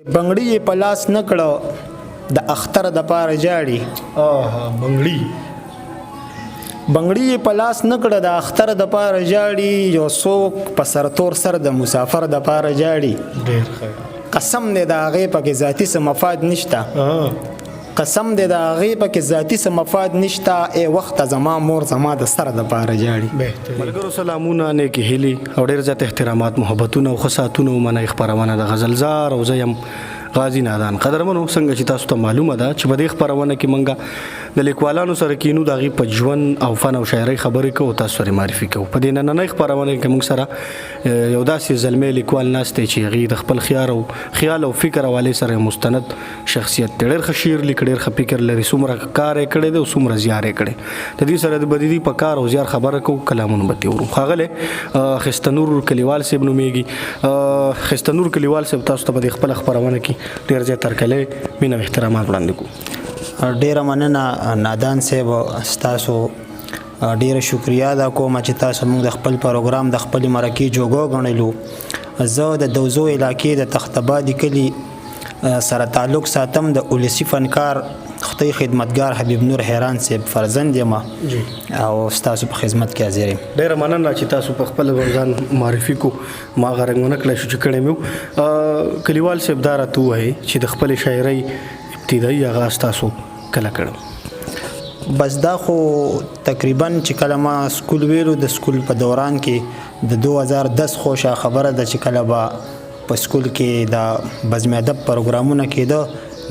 بنګړي یې په لاس نه کړه د اختر د پاره جاړي. بنګړي یې په لاس نه کړه د اختر د پاره جاړي. یو څوک په سرتور سر د مسافر د پاره جاړي. قسم دې د هغې پکې ذاتي څه مفاد نشته. قسم دې د هغې پکې ذاتي څه مفاد نشته. ای وخته زما مور زما د سر د پاره جاړي. ملګرو سلامونه، نیکې هیلې او ډېر زیات احترامات، محبتونه او ښه ساعتونه ومنئ. خپرونه د غزلزار او زه یم غازي نادان. قدرمنو، څنګه چې تاسو ته معلومه ده چې په دې خپرونه کې موږ د لیکوالانو سره کینو، د هغې په ژوند او فن او شاعرۍ خبرې کوو، تاسو سره معرفي کوو. په دې نننۍ خپرونه کې موږ سره یو داسې زلمی لیکوال ناست دی چې هغې د خپل خیال او فکر حوالې سره مستند شخصیت دی. ډېر ښه شعر لیکي، ډېر ښه فکر لري، څومره کار یې کړی دی او څومره زیار یې کړی. د دې سره د بدیدي په کار او زیار خبره کوو، کلامونه به تېورو. ښاغلی خستنور کلیوال صاحب نومېږي. خستنور کلیوال صاحب تاسو ته په دې خپله خپرونه کې ډېر زیات هرکلی، مینه او احترامات وړاندې کوو. ډیره مننه نادان صاحب، ستاسو ډیره شکریا ادا کوم چې تاسو موږ د خپل پروګرام د خپل مرکې جوګو غنلو. زه د دوزو علاقې د تختبادي کلي سره تعلق ساتم. د ولسی فنکار خدای خدمتګار حبیب نور حیران صاحب فرزند یم او ستاسو په خدمت کې حاضر یم. ډیره مننه چې تاسو په خپل ځان معرفي کو. ما غرنګونه کړی شو چې کړی مې کلیوال صاحب دا راته ووایي چې د خپلې شاعرۍ ابتدایي آغاز تاسو کله کړم؟ بس دا خو تقریبا چې کله ما سکول ویلو، د سکول په دوران کې د 2010 خوشه خبره ده چې کله به په سکول کې د بزم ادب پروګرامونه کېده،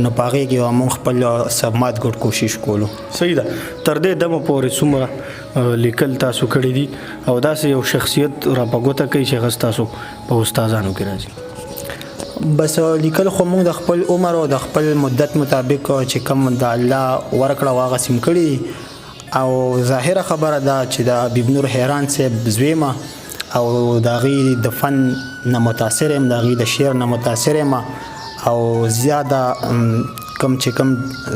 نو په هغې کې موږ خپل سبمات ګډ کوشش کولو. صحیح ده. تر دې دمه پورې څومره لیکل تاسو کړي دي او داسې یو شخصیت را په ګوته کوي چې هغه ستاسو په استادانو کې راځي؟ بس لیکل خو موږ د خپل عمر او د خپل مدت مطابق چې کوم د الله ورکړه هغه سیم کړي. او ظاهره خبره ده چې د حبیب نور حیران صاحب زویمه او د هغې د فن نه متاثر یم، د هغې د شعر نه متاثر یم او زیاده کم چې کم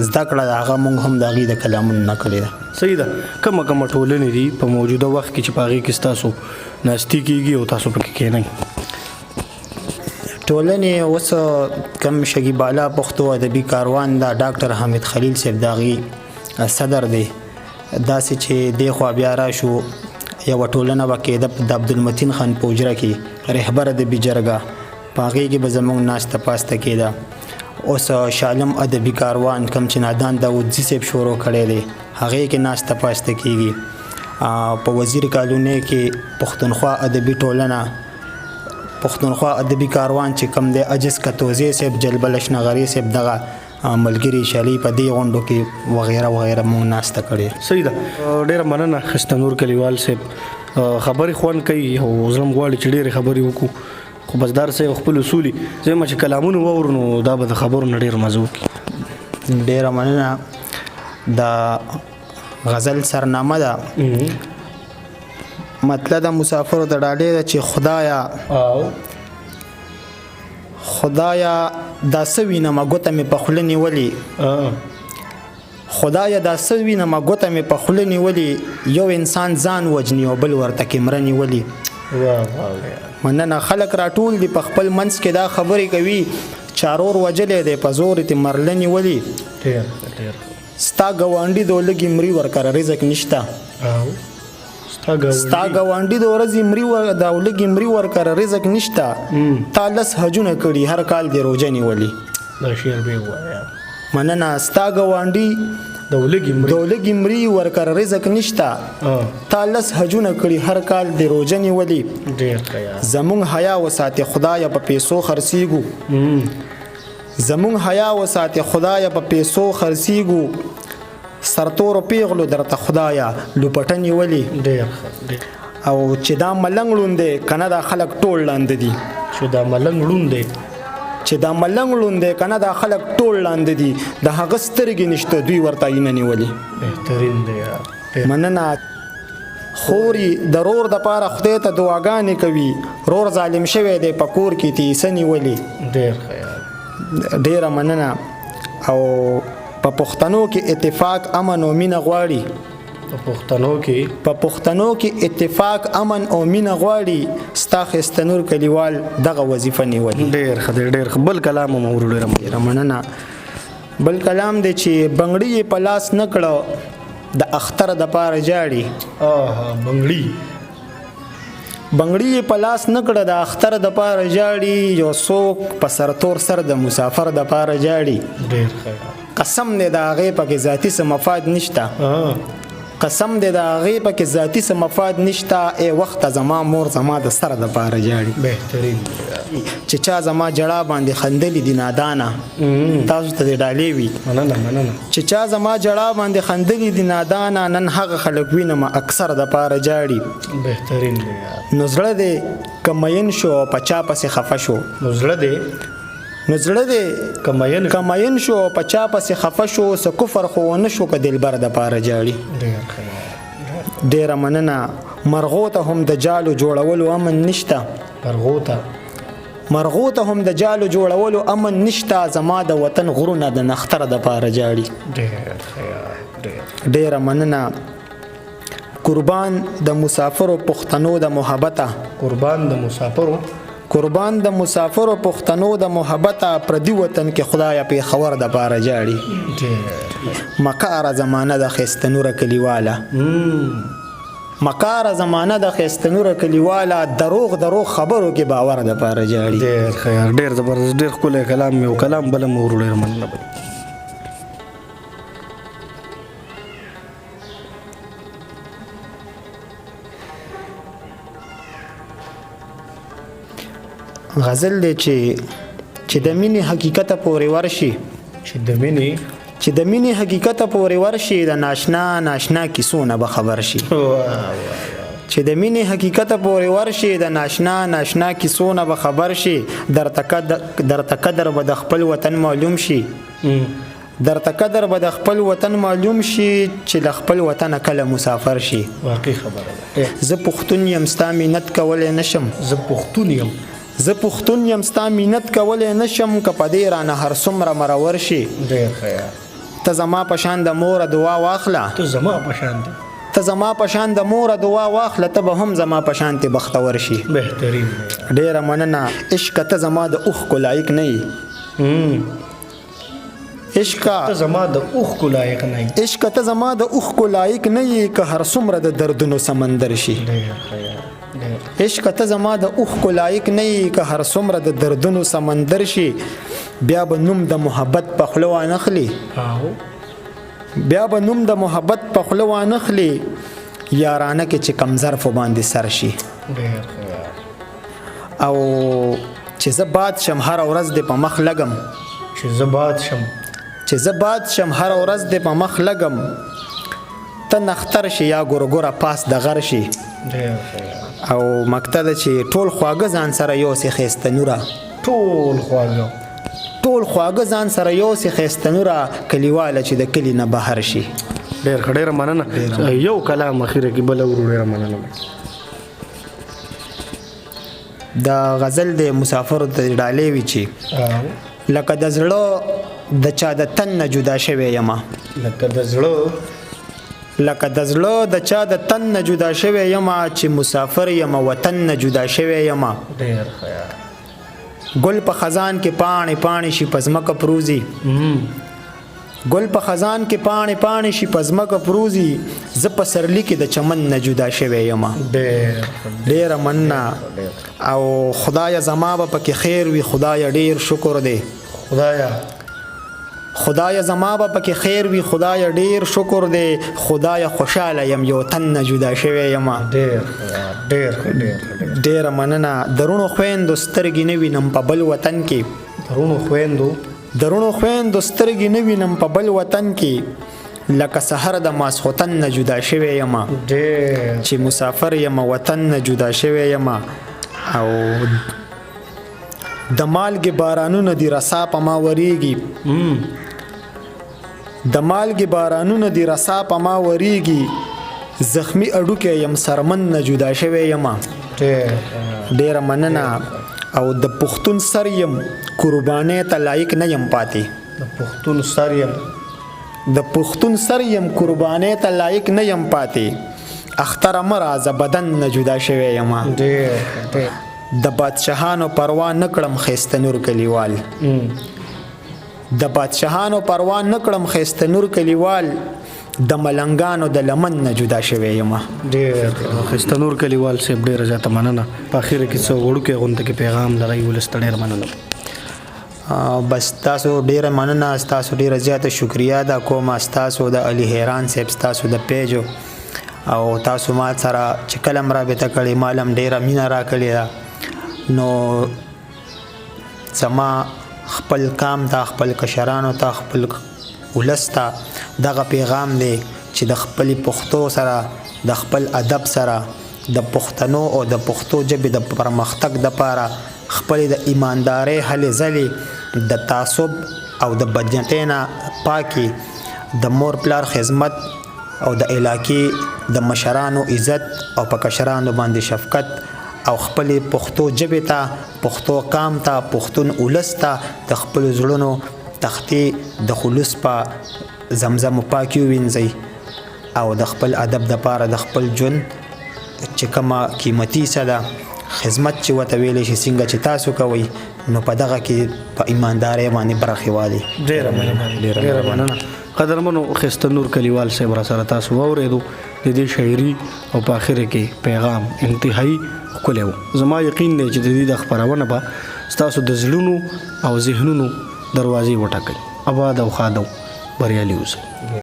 زده کړه د هغه موږ هم د هغې د کلامونو نه کړې ده. صحیح ده. کومه ټولنې دي په موجوده وخت کې چې په هغې کې ستاسو ناستي کېږي او تاسو پکې کښېنئ؟ ټولنې اوس کم شګي بالا پښتو ادبي کاروان دا ډاکټر حامد خلیل صاحب د هغې صدر دی. داسې چې دی خوا بیا راشو یوه ټولنه به کېده د عبدالمتین خان په حجره کې رهبر ادبي جرګه، په هغې کې به زموږ ناسته پاسته کېده. اوس شالم ادبي کاروان کم چې نادان داودزي صاحب شروع کړی دی، هغې کې ناسته پاسته کېږي. په وزیر کالونۍ کې پښتونخوا ادبي ټولنه، پښتونخوا ادبي کاروان چې کم دی، عجز کتوزی صاحب، جلبل اشنغري صاحب دغه ملګري شالي په دې غونډو کې وغیره وغیره موږ ناسته کړې. صحیح ده. ډېره مننه خستنور کلیوال صاحب. خبرې خوند کوي او زړه م غواړي چې ډېرې خبرې وکړو، خو بس دا رسئ خپل اصول دي. زما چې کلامونه واورو نو دا به د خبرو نه ډېر مزه وکړي. ډېره مننه. د غزل سرنامه ده، مطلب د مسافرو د ډاډې ده چې خدایا دا څه وینمه ګوته مې په خوله نیولې، خدایا دا څه وینمه ګوته مې په خوله نیولې، یو انسان ځان وجني او بل ورته کیمره نیولې. مننه. خلک راټول دي په خپل منځ کې دا خبرې کوي، چارور وجلې دی په زور یې مرله نیولې، ستا ګاونډي د لږې مري ورکره رزق نشته، ستا ګاونډي د ورځې لږې مري ورکره رزق نشته، تا لس حجونه کړي هر کال دې روژه نیولې. مننه. ستا ګاونډي د لږې مري ورکره رزق نشته، تا لس حجونه کړي هر کال دې روژه نیولې. زمونږ حیا وساتې خدایه په پیسو خرڅېږو، زمونږ حیا وساتې خدایه په پیسو خرڅېږو، سرتورو پیغلو درته خدایا لوپټه نیولې. او چې دا ملنګ ړوند دی که نه دا خلک ټول لاندې دي، چې دا ملنګ ړوند دی که نه دا خلک ټول لاندې دي، د هغه سترګې نشته دوی ورته عینه نیولې. بهترین دی. مننه. خوري د رور دپاره خدای ته دعاګانې کوي، رور ظالم شوی دی په کور کې تیسه نیولې. ډېره مننه. او په پښتنو کې اتفاق، امن او مینه غواړي، په پښتنو کې اتفاق امن او مینه غواړي ستا ښایسته نور کلیوال دغه وظیفه نیولي. ډېر ښه ډېر ښه. بل کلام هم اورو ډېره مننه. بل کلام دی چې بنګړي یې په لاس نه کړه د اختر د پاره جاړي. بنګړي یې په لاس نه کړه د اختر د پاره جاړي، یو څوک په سرتور سر د مسافر د پاره جاړي. ډېر ښه. قسم دی د هغې پکې ذاتي څه مفاد نشته. قسم دی د هغې پکې ذاتي څه مفاد نشته. ای وخته زما مور زما د سر د پاره جاړي. بهترین. چې چا زما جړه باندې خندلې دي نادانه، تاسو ته دې ډالۍ وي. مننه. چې چا زما جړه باندې خندلې دي نادانه، نن هغه خلک وینم اکثر د پاره جاړي. بهترین دی. نو زړه دې که مین شو په چا پسې خفه شو. نو زړه دې که مین شو په چا پسې خفه شو، څه کفر خو ونه شو که دلبر د پاره جاړي. ډېره مننه. مرغو ته هم د جالو جوړولو امن نشته. مرغو ته هم د جالو جوړولو امن نشته. زما د وطن غرونه د نختر د پاره جاړي. ډېره مننه. قربان د مسافرو پښتنو د محبته. قربان د مسافرو پښتنو د محبته، پردي وطن کې خدای پېښور د پاره جاړي. مکاره زمانه د ښایسته نوره کلیواله. مکاره زمانه د ښایسته نوره کلیواله، دروغ خبرو کې باور د پاره جاړي. ډېر ښه. ډېر زبردست. ډېر ښکلی کلام مې. کلام بل هم اورو ډېره مننه. غزل دی چې د مینې حقیقت پورې ورشي. چې د مینې حقیقت پورې ورشي، د ناشنا کیسو نه به خبر شي. چې د مینې حقیقت پورې ورشي، د ناشنا کیسو نه به خبر شي. درته قدر به د خپل وطن معلوم شي. چې د خپل وطن کله مسافر شي. واقعي خبره ده. زه پښتون یم ستا مینت کولی نشم. زه پښتون یم ستا مینت کولی نشم، که په دې رانه هر څومره مرور شي. ته زما په شان د موره دعا واخله. ته زما په شان د موره دعا واخله، ته به هم زما په شانتې بختور شي. بهترین. ډېره مننه. عشق ته زما د اوښکو لایق نه یي. عشق ته زما د اوښکو لایق نه یي، که هر څومره د دردونو سمندر شي. عشق ته زما د اوښکو لایق نه یي، که هر څومره د دردونو سمندر شي. بیا به نوم د محبت په خوله وانخلي. یارانه کې چې کم ظرف باندې سر شي. او چې زه باد شم هر ورځ دې په مخ لګم. ته نختر شي یا ګورګوره پاس د غر شي. او مقصد چې ټول خواږه ځان سره یوسې ښایسته نوره. ټول خواږه ځان سره یوسې ښایسته نوره کلیواله چې د کلي نه بهر شي. ډېره مننه. یو کلام اخیره کې بل اورو. ډېره مننه. د غزل د مسافرو ته ډالۍ وي چې لکه د زړه د چا د تن نه جدا شوی یمه. لکه د زړه د چا د تن نه جدا شوی یمه، چې مسافر یمه وطن نه جدا شوی یمه. ګل په خزان کې پاڼې شي په ځمکه پروزي. شي په ځمکه پروزي. زه په سرلی کې د چمن نه جدا شوی یمه. ډېره مننه. او خدایه زما به پکې خیر وي. خدایه ډېر شکر دی. خدای زما به پکې خیر وي. خدای ډېر شکر دی. خدای خوشاله یم یو تن نه جدا شوی یم. ډېره مننه. درونو خویندو سترګې نه وینم په بل وطن کې. درونو خویندو سترګې نه وینم په بل وطن کې، لکه سحر د ماسخوتن نه جدا شوی یم. چې مسافر یم وطن نه جدا شوی یم. او د مالګې بارانونه دی رسا په ما وریږي. زخمی اډوکې یم سرمن نه جدا شوی یم. ډېره مننه. او د پښتون سر یم قربانۍ ته لایق نه یم پاتې. د پښتون سر یم قربانې ته لایق نه یم پاتې اختر مرازه بدن نه جدا شوی یم د بادشاهانو پروا نه کړم ښایسته نور کلیوال د بادشاهانو پروا نه کړم ښایسته نور کلیوال د ملنګانو د لمن نه جدا شوی یم. ډېر ښایسته نور کلیوال صاحب ډېره زیاته مننه. په اخره کې څه وړوکی غونډه کې پیغام لرئ ولس ته ډېر مننه. بس تاسو ډیره مننه تاسو ډیره زیاته شکریا ده کوم تاسو د علي حیران صاحب تاسو د پیج او تاسو ما سره چې کلم رابطه کړې مالم ډیره مینا را کړې ده نو زما خپل کام ته خپل کشرانو ته خپل ولس ته دغه پیغام دی چې د خپل پښتو سره د خپل ادب سره د پښتنو او د پښتو ژبې د پرمختګ لپاره خپل د ایماندارۍ هلې ځلې د تعصب او د بدنیتۍ نه پاکي د مور پلار خدمت او د علاقې د مشرانو عزت او په کشرانو باندې شفقت او خپل پښتو ژبې ته پښتو قام ته پښتون ولس ته د خپل زړونو تختې د خلوص په زمزم پاکي وینځي او د خپل ادب دپاره د خپل ژوند چې کومه قیمتي څه ده خدمت چې ورته ویلی شي څنګه چې تاسو کوئ نو په دغه کې په ایماندارۍ باندې برخې والي. ډېره مننه. قدرمنو ښایسته نور کلیوال صاحب را سره تاسو واورېدو د دې شاعري او په اخره کې پیغام انتهایی ښکلی و. زما یقین دی چې د دې د خپرونه به ستاسو د زړونو او ذهنونو دروازې وټاکئ. آباد او ښاد او بریالي اوسئ.